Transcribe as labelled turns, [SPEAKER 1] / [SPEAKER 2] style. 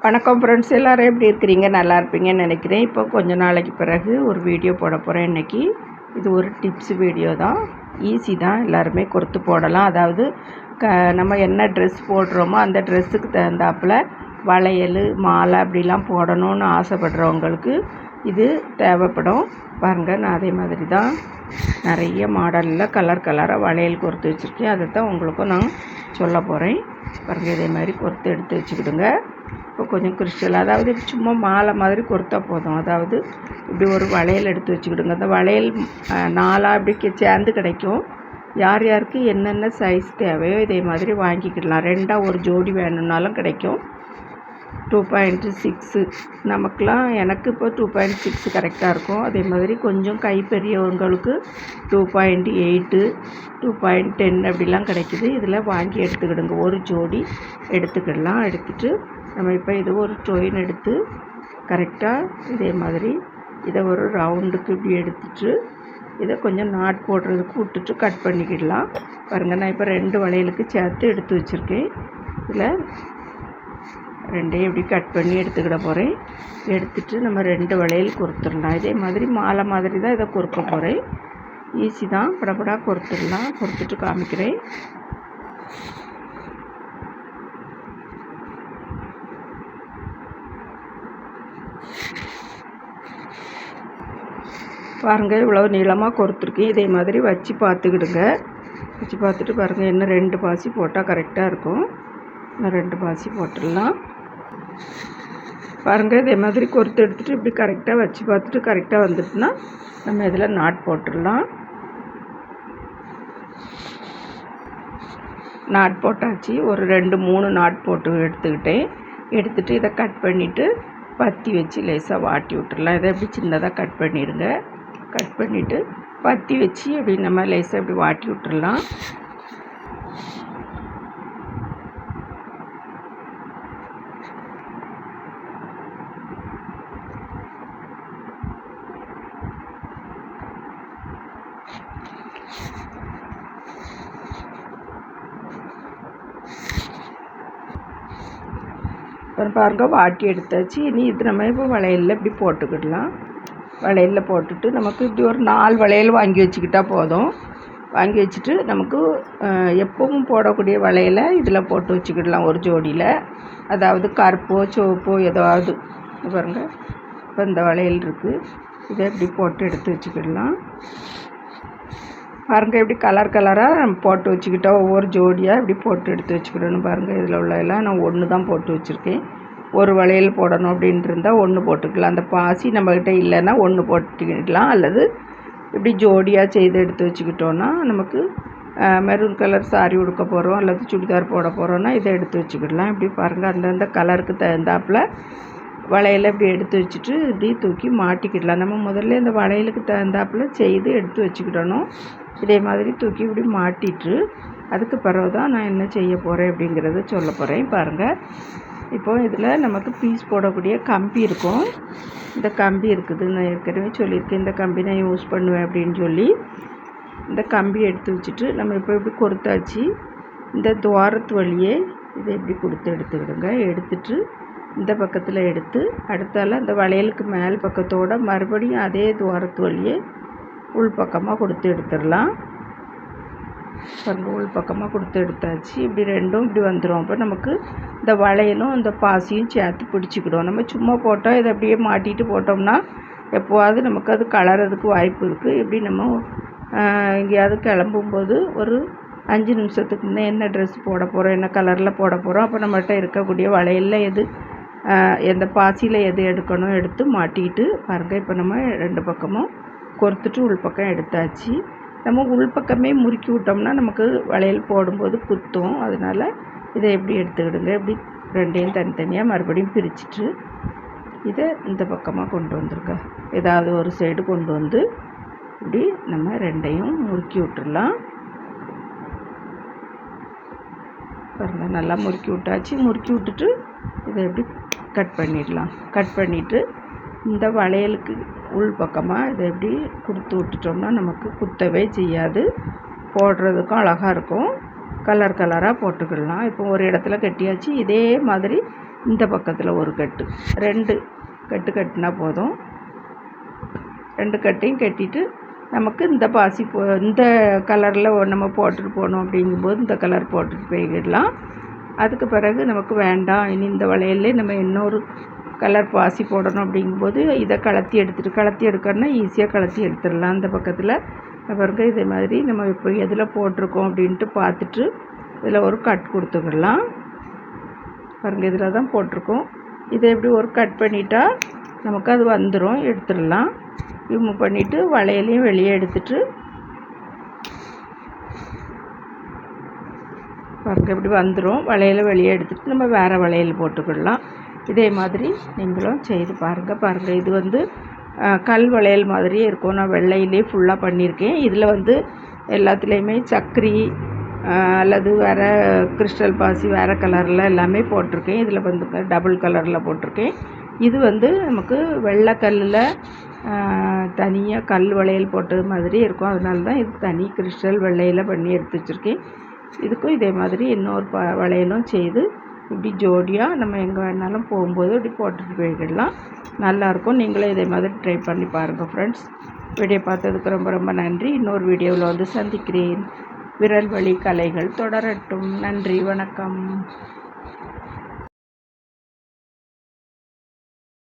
[SPEAKER 1] வணக்கம் ஃப்ரெண்ட்ஸ், எல்லோரும் எப்படி இருக்கிறீங்க? நல்லா இருப்பீங்கன்னு நினைக்கிறேன். இப்போ கொஞ்ச நாளைக்கு பிறகு ஒரு வீடியோ போட போகிறேன். இன்றைக்கி இது ஒரு டிப்ஸ் வீடியோ தான். ஈஸி தான், எல்லாருமே கொடுத்து போடலாம். அதாவது நம்ம என்ன ட்ரெஸ் போடுறோமோ அந்த ட்ரெஸ்ஸுக்கு தகுந்தாப்பில் வளையல், மாலை அப்படிலாம் போடணும்னு ஆசைப்படுறவங்களுக்கு இது தேவைப்படும். பாருங்கள், நான் அதே மாதிரி தான் நிறைய மாடலில் கலர் கலராக வளையல் கோர்த்து வச்சுருக்கேன். அதை தான் உங்களுக்கும் நான் சொல்ல போகிறேன். பாருங்கள், இதே மாதிரி கோர்த்து எடுத்து வச்சுக்கிடுங்க. இப்போ கொஞ்சம் கிறிஸ்டல், அதாவது சும்மா மாலை மாதிரி கொடுத்தா போதும். அதாவது இப்படி ஒரு வளையல் எடுத்து வச்சுக்கிடுங்க. அந்த வளையல் 4 அப்படி சேர்ந்து கிடைக்கும். யார் யாருக்கு என்னென்ன சைஸ் தேவையோ இதே மாதிரி வாங்கிக்கிடலாம். 2 ஒரு ஜோடி வேணும்னாலும் கிடைக்கும். 2.6 நமக்குலாம், எனக்கு இப்போ 2.6 கரெக்டாக இருக்கும். அதே மாதிரி கொஞ்சம் கை பெரியவங்களுக்கு 2.8 2.10 அப்படிலாம் கிடைக்கிது. இதில் வாங்கி எடுத்துக்கிடுங்க. ஒரு ஜோடி எடுத்துக்கிடலாம். எடுத்துகிட்டு நம்ம இப்போ இது ஒரு ட்ரெயின் எடுத்து கரெக்டாக இதே மாதிரி இதை ஒரு ரவுண்டுக்கு இப்படி எடுத்துட்டு இதை கொஞ்சம் நாட் போடுறதுக்கு விட்டுட்டு கட் பண்ணிக்கிடலாம். பாருங்கள், நான் இப்போ 2 வளையலுக்கு சேர்த்து எடுத்து வச்சுருக்கேன். இதில் 2ஐயும் இப்படி கட் பண்ணி எடுத்துக்கிட போகிறேன். எடுத்துகிட்டு நம்ம 2 வளையல் கொடுத்துடலாம். இதே மாதிரி மாலை மாதிரி தான் இதை கொடுக்க போகிறேன். ஈஸி தான், படப்படா கொடுத்துடலாம். கொடுத்துட்டு காமிக்கிறேன். பாருங்கள், இவ்வளோ நீளமாக கொடுத்துருக்கேன். இதே மாதிரி வச்சு பார்த்துக்கிடுங்க. வச்சு பார்த்துட்டு பாருங்கள், இன்னும் 2 பாசி போட்டால் கரெக்டாக இருக்கும். இன்னும் 2 பாசி போட்டுடலாம். பாருங்கள், இதே மாதிரி கொறுத்து எடுத்துகிட்டு இப்படி கரெக்டாக வச்சு பார்த்துட்டு கரெக்டாக வந்துட்டுனா நம்ம இதில் நாட் போட்டுடலாம். நாட் போட்டாச்சு. ஒரு 2-3 நாட் போட்டு எடுத்துக்கிட்டேன். எடுத்துகிட்டு இதை கட் பண்ணிவிட்டு பற்றி வச்சு லேசாக வாட்டி விட்டுடலாம். இதை எப்படி சின்னதாக கட் பண்ணிடுங்க. கட் பண்ணிவிட்டு பற்றி வச்சு அப்படி நம்ம லேசாக இப்படி வாட்டி விட்டுடலாம். அப்புறம் பாருங்கள், வாட்டி எடுத்தாச்சு. இனி இது நம்ம இப்போ வளையலில் இப்படி போட்டுக்கிடலாம். வளையலில் போட்டுட்டு நமக்கு இப்படி ஒரு 4 வளையல் வாங்கி வச்சுக்கிட்டால் போதும். வாங்கி வச்சுட்டு நமக்கு எப்பவும் போடக்கூடிய வளையலை இதில் போட்டு வச்சுக்கிடலாம் ஒரு ஜோடியில். அதாவது கருப்போ சிவப்போ ஏதாவது. பாருங்கள், இப்போ இந்த வளையல் இருக்குது. இதை இப்படி போட்டு எடுத்து வச்சுக்கிடலாம். பாருங்கள், இப்படி கலர் கலராக நம்ம போட்டு வச்சுக்கிட்டோம். ஒவ்வொரு ஜோடியாக இப்படி போட்டு எடுத்து வச்சுக்கிடணும். பாருங்கள், இதில் உள்ள எல்லாம் நான் 1 தான் போட்டு வச்சுருக்கேன். ஒரு வளையல் போடணும் அப்படின்ட்டு இருந்தால் 1 போட்டுக்கலாம். அந்த பாசி நம்மக்கிட்ட இல்லைன்னா 1 போட்டுக்கலாம். அல்லது இப்படி ஜோடியாக செய்து எடுத்து வச்சுக்கிட்டோன்னா நமக்கு மெரூன் கலர் சாரி உடுக்க போகிறோம் அல்லது சுடிதார் போட போகிறோன்னா இதை எடுத்து வச்சுக்கிடலாம். இப்படி பாருங்கள், அந்தந்த கலருக்கு தகுந்தாப்பில் வளையலை இப்படி எடுத்து வச்சுட்டு இப்படி தூக்கி மாட்டிக்கிடலாம். நம்ம முதல்ல இந்த வளையலுக்கு தகுந்தாப்பில் செய்து எடுத்து வச்சுக்கிடணும். இதே மாதிரி தூக்கி இப்படி மாட்டிட்டு அதுக்கு பிறகு தான் நான் என்ன செய்ய போகிறேன் அப்படிங்கிறத சொல்ல போகிறேன். பாருங்கள், இப்போ இதில் நமக்கு பீஸ் போடக்கூடிய கம்பி இருக்கும். இந்த கம்பி இருக்குது, நான் ஏற்கனவே சொல்லியிருக்கேன். இந்த கம்பி நான் யூஸ் பண்ணுவேன் அப்படின்னு சொல்லி இந்த கம்பி எடுத்து வச்சுட்டு நம்ம இப்போ இப்படி கொடுத்தாச்சு. இந்த துவாரத்து வழியே இதை இப்படி கொடுத்து எடுத்துக்கிடுங்க. எடுத்துட்டு இந்த பக்கத்தில் எடுத்து அடுத்தால இந்த வளையலுக்கு மேல் பக்கத்தோடு மறுபடியும் அதே துவாரத்து வழியே உள் பக்கமாக கொடுத்து எடுத்துடலாம். பாருங்கள், உள் பக்கமாக கொடுத்து எடுத்தாச்சு. இப்படி 2ம் இப்படி வந்துடும். அப்போ நமக்கு இந்த வளையலும் இந்த பாசியும் சேர்த்து பிடிச்சிக்கிடும். நம்ம சும்மா போட்டால் இதை அப்படியே மாட்டிட்டு போட்டோம்னா எப்போவாது நமக்கு அது கலறதுக்கு வாய்ப்பு இருக்குது. இப்படி நம்ம எங்கேயாவது கிளம்பும்போது ஒரு 5 நிமிஷத்துக்கு முன்னே என்ன ட்ரெஸ் போட போகிறோம், என்ன கலரில் போட போகிறோம், அப்போ நம்மகிட்ட இருக்கக்கூடிய வளையலில் எது எந்த பாசியில் எது எடுக்கணும் எடுத்து மாட்டிக்கிட்டு பாருங்கள். இப்போ நம்ம 2 பக்கமும் கொறுத்துட்டு உள் பக்கம் எடுத்தாச்சு. நம்ம உள்பக்கமே முறுக்கி விட்டோம்னா நமக்கு வளையல் போடும்போது குத்தும். அதனால் இதை எப்படி எடுத்துக்கிடுங்க. இப்படி 2ஐயும் தனித்தனியாக மறுபடியும் பிரிச்சுட்டு இதை இந்த பக்கமாக கொண்டு வந்துருங்க. ஏதாவது ஒரு சைடு கொண்டு வந்து இப்படி நம்ம 2ஐயும் முறுக்கி விட்டுடலாம். பாருங்கள், நல்லா முறுக்கி விட்டாச்சு. முறுக்கி விட்டுட்டு இதை எப்படி கட் பண்ணிடலாம். கட் பண்ணிவிட்டு இந்த வளையலுக்கு உள் பக்கமாக இதை எப்படி கொடுத்து விட்டுட்டோம்னா நமக்கு குத்தவே செய்யாது. போடுறதுக்கும் அழகாக இருக்கும். கலர் கலராக போட்டுக்கிடலாம். இப்போ ஒரு இடத்துல கட்டியாச்சு. இதே மாதிரி இந்த பக்கத்தில் ஒரு கட்டு, 2 கட்டு கட்டினா போதும். 2 கட்டையும் கட்டிட்டு நமக்கு இந்த பாசி இந்த கலரில் நம்ம போட்டுட்டு போகணும் அப்படிங்கும்போது இந்த கலர் போட்டுட்டு போய்கிடலாம். அதுக்கு பிறகு நமக்கு வேண்டாம், இனி இந்த வளையல்லே நம்ம இன்னொரு கலர் பாசி போடணும் அப்படிங்கும்போது இதை கலத்தி எடுக்கணும்னா ஈஸியாக கலத்தி எடுத்துடலாம். அந்த பக்கத்தில் பிறகு இதே மாதிரி நம்ம இப்போ எதில் போட்டிருக்கோம் அப்படின்ட்டு பார்த்துட்டு இதில் ஒரு கட் கொடுத்துக்கிடலாம். பாருங்கள், இதில் தான் போட்டிருக்கோம். இதை எப்படி ஒரு கட் பண்ணிட்டா நமக்கு அது வந்துடும், எடுத்துடலாம். ரிமூவ் பண்ணிவிட்டு வளையலையும் வெளியே எடுத்துட்டு பாருங்கள் இப்படி வந்துடும். வளையலை வெளியே எடுத்துகிட்டு நம்ம வேறு வளையல் போட்டுக்கிடலாம். இதே மாதிரி நீங்களும் செய்து பாருங்கள். இது கல் வளையல் மாதிரியே இருக்கும். நான் வெள்ளையிலே ஃபுல்லாக பண்ணியிருக்கேன். இதில் எல்லாத்துலேயுமே சக்கரி அல்லது வேறு கிறிஸ்டல் பாசி வேறு கலரில் எல்லாமே போட்டிருக்கேன். இதில் டபுள் கலரில் போட்டிருக்கேன். இது நமக்கு வெள்ளை கல்லில் தனியாக கல் வளையல் போட்டது மாதிரி இருக்கும். அதனால தான் இது தனி கிறிஸ்டல் வெள்ளையில் பண்ணி எடுத்து வச்சுருக்கேன். இதுக்கும் இதே மாதிரி இன்னொரு வளையலும் செய்து இப்படி ஜோடியாக நம்ம எங்கே வேணாலும் போகும்போது இப்படி போட்டுட்டு போய்கிடலாம். நல்லாயிருக்கும். நீங்களும் இதே மாதிரி ட்ரை பண்ணி பாருங்கள் ஃப்ரெண்ட்ஸ். வீடியோ பார்த்ததுக்கு ரொம்ப ரொம்ப நன்றி. இன்னொரு வீடியோவில் சந்திக்கிறேன். விரல் வலி கலைகள் தொடரட்டும். நன்றி, வணக்கம்.